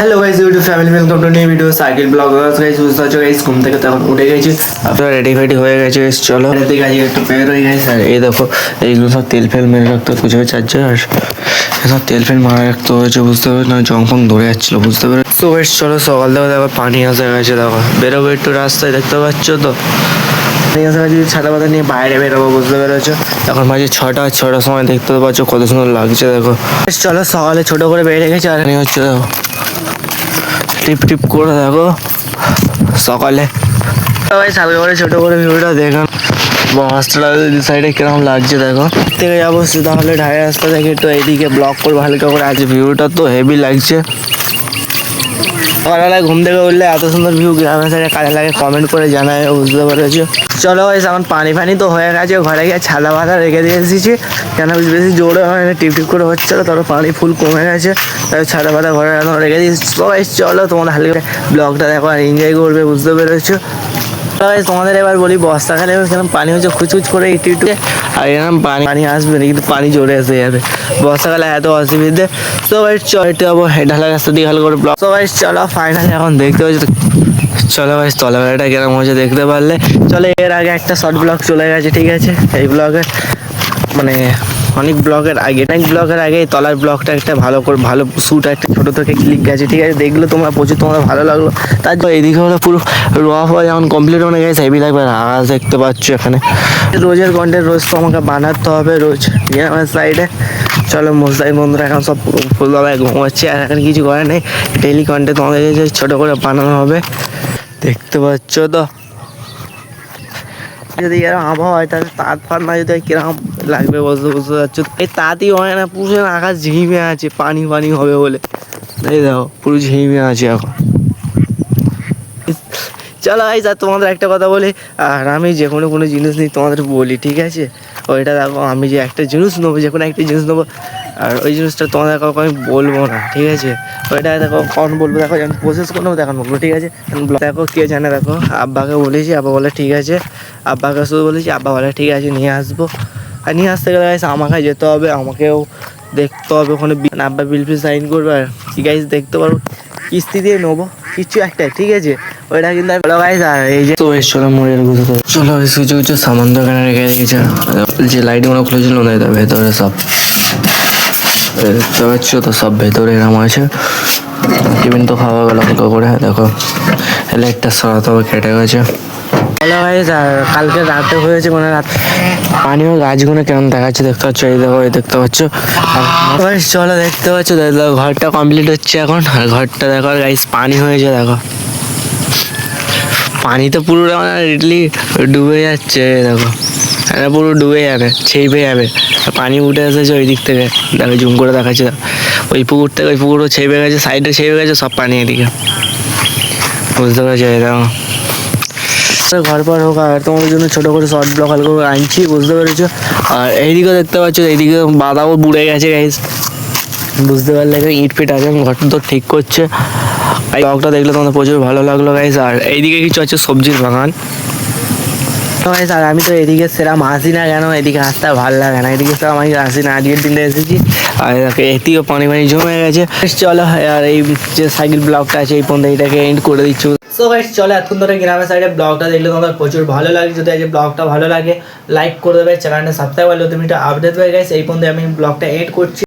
hello guys YouTube family welcome to new video cycle blog guys বুঝতে পারছো guys ঘুম থেকে তখন উঠে গেছি আপনারা রেডি ফেডি হয়ে গেছে গাইস চলো এতে গাড়ি একটু বের হয়ে গেছে আর এই দেখো এইগুলো সব তেল ফেল মেরে রাখতে কিছু চাচ্ছে আর সব তেল ফেল মারা রাখতে হয়েছে বুঝতে পারবে না জং ফং ধরে যাচ্ছিলো বুঝতে পারবে তো গাইস চলো সকাল থেকে দেখো পানি আসে গেছে দেখো বেরোবো একটু রাস্তায় দেখতে পাচ্ছ তো যদি ছাতা পাতা নিয়ে বাইরে বেরোবো বুঝতে পেরেছো এখন বাজে ছটার সময় দেখতে পাচ্ছ কত সুন্দর লাগছে দেখো চলো সকালে ছোট করে বেরিয়ে গেছে আর হচ্ছে দেখো টিপ টিপ করে দেখো সকালে সবাই সালকে করে ছোটো করে ভিউটা দেখুন রাস্তাটা সাইডে কিরকম লাগছে দেখো থেকে যাবো সিধা হলে ঢাই রাস্তা থেকে একটু এইদিকে ব্লক করবো হালকা করে আছে ভিউটা তো হেভি লাগছে সকালবেলায় ঘুম থেকে উঠলে এত সুন্দর ভিউ গ্রামের সাইডে কাজে লাগে কমেন্ট করে জানায় বুঝতে পেরেছো চলো ভাই এখন পানি ফানি তো হয়ে গেছে ঘরে গিয়ে ছাদা বাঁধা রেখে দিয়ে এসেছি কেন বেশি জোরে হয় না টিপ টিপ করে হচ্ছে না তারপর পানি ফুল কমে গেছে তাই ছাদা বাঁধা ঘরে এখন রেখে দিয়েছি সবাই চলো তোমার হালকা ব্লগটা দেখো আর এনজয় করবে বুঝতে পেরেছো তোমাদের এবার বলি বর্ষাকালে সেরকম পানি হচ্ছে খুচখুচ করে একটু একটু আর এরকম পানি আসবে না কিন্তু পানি জোরে এসে যাবে বর্ষাকালে এত অসুবিধে সবাই চলতে যাবো ঢালা রাস্তা দিয়ে ভালো করে ব্লগ সবাই চলো ফাইনালি এখন দেখতে পাচ্ছি চলো ভাই তলাবেলাটা কেরম হয়েছে দেখতে পারলে চলো এর আগে একটা শর্ট ব্লগ চলে গেছে ঠিক আছে এই ব্লগে মানে অনেক ব্লগের আগে এই তলার ব্লগটা একটা ভালো করে ভালো শ্যুট একটা ছোটো থেকে ক্লিক গেছে ঠিক আছে দেখলো তোমরা প্রচুর তোমাদের ভালো লাগলো তারপর এইদিকে হলো পুরো রফ হয়ে যেমন কমপ্লিট হয়ে গেছে হেভি লাগবে আওয়াজ দেখতে পাচ্ছ এখানে রোজের কন্টেন্ট রোজ তো আমাকে বানাতে হবে রোজ আমার সাইডে চলো মোস্তাই বন্ধুরা এখন সব ফুলবাবায় ঘুমাচ্ছে আর এখন কিছু করে নেই ডেইলি কন্টেন্ট তোমাদের ছোটো করে বানানো হবে দেখতে পাচ্ছ তো যদি এরকম আবহাওয়া হয় তাহলে তাঁত ফাত না যদি কিরকম লাগবে বুঝতে পারছো এই তাঁতই হয় না পুরো আকাশ ঝিমে আছে পানি হবে বলে এই দেখো পুরো ঝিমে আছে এখন চলো ভাই স্যার তোমাদের একটা কথা বলি আর আমি যে কোনো জিনিস নিই তোমাদের বলি ঠিক আছে ওইটা দেখো আমি যে একটা জিনিস নেবো যে কোনো একটা জিনিস নেবো আর ওই জিনিসটা তোমাদের কাউকে আমি বলবো না ঠিক আছে ওইটা দেখো কখন বলবো দেখো আমি প্রসেস করবো তখন বলবো ঠিক আছে দেখো কে জানে দেখো আব্বাকে বলেছি আব্বা বলে ঠিক আছে আব্বাকে শুধু বলেছি আব্বা বলে ঠিক আছে নিয়ে আসবো আর নিয়ে আসতে গেলে গাইস আমাকে যেতে হবে আমাকেও দেখতে হবে ওখানে আব্বা বিল ফি সাইন করবে আর কি গাইস দেখতে পারবো কিস্তি দিয়ে নেবো কিছু একটা ঠিক আছে ওইটা কিন্তু ভালো গাইস আর এই যে তো চলো মোড়ের গুলো চলো কিছু সামান দোকানে রেখে দিয়েছে যে লাইটগুলো খুলেছিল না এটা ভেতরে সব দেখতে পাচ্ছ তো সব ভেতরে এরম আছে টিফিন তো খাওয়া গেল হালকা করে দেখো লাইটটা সরাতে হবে কেটে গেছে ভালো গাইস আর কালকে রাতে হয়েছে মানে রাত পানিও গাছগুলো কেমন দেখাচ্ছে দেখতে পাচ্ছ এই দেখো এই দেখতে পাচ্ছ আর চলো দেখতে পাচ্ছ দেখো ঘরটা কমপ্লিট হচ্ছে এখন আর ঘরটা দেখো গাইস পানি হয়েছে দেখো পানি তো পুরো ইডলি ডুবে যাচ্ছে দেখো পুরো ডুবে যাবে ছেপে যাবে পানি উঠে এসেছে ওই দিক থেকে দেখো জুম করে দেখাচ্ছে ওই পুকুর থেকে ওই পুকুরও ছেপে গেছে সাইডে ছেপে গেছে সব পানি এদিকে বুঝতে পারছি দেখো ঘর পর হোক আর তোমাদের জন্য ছোটো করে শর্ট ব্লগ হালকা করে আনছি বুঝতে পেরেছো আর এইদিকেও দেখতে পাচ্ছ এইদিকে বাদাও বুড়ে গেছে গাইস বুঝতে পারলে ইট ফিট আছে ঘরটা তো ঠিক করছে এই ব্লগটা দেখলে তোমাদের প্রচুর ভালো লাগলো গাইস আর এইদিকে কিছু আছে সবজির বাগান গাইস আর আমি তো এদিকে সেরকম আসি না কেন এদিকে আসতে ভালো লাগে না এদিকে সেরকম আমি আসি না আজকের দিনটা এসেছি আর এদিকেও পানি জমে গেছে চলো আর এই যে সাইকেল ব্লগটা আছে এই পর্যন্ত এটাকে এন্ড করে দিচ্ছি সো গাইস চলো এতক্ষণ ধরে গ্রামের সাইডে ব্লগটা দেখলে তোমাদের প্রচুর ভালো লাগে যদি এই ব্লগটা ভালো লাগে লাইক করে দেবে চ্যানেলটা সাবস্ক্রাইব করলে তুমি আপডেট হয়ে গাইস এই পর্যন্ত আমি ব্লগটা এন্ড করছি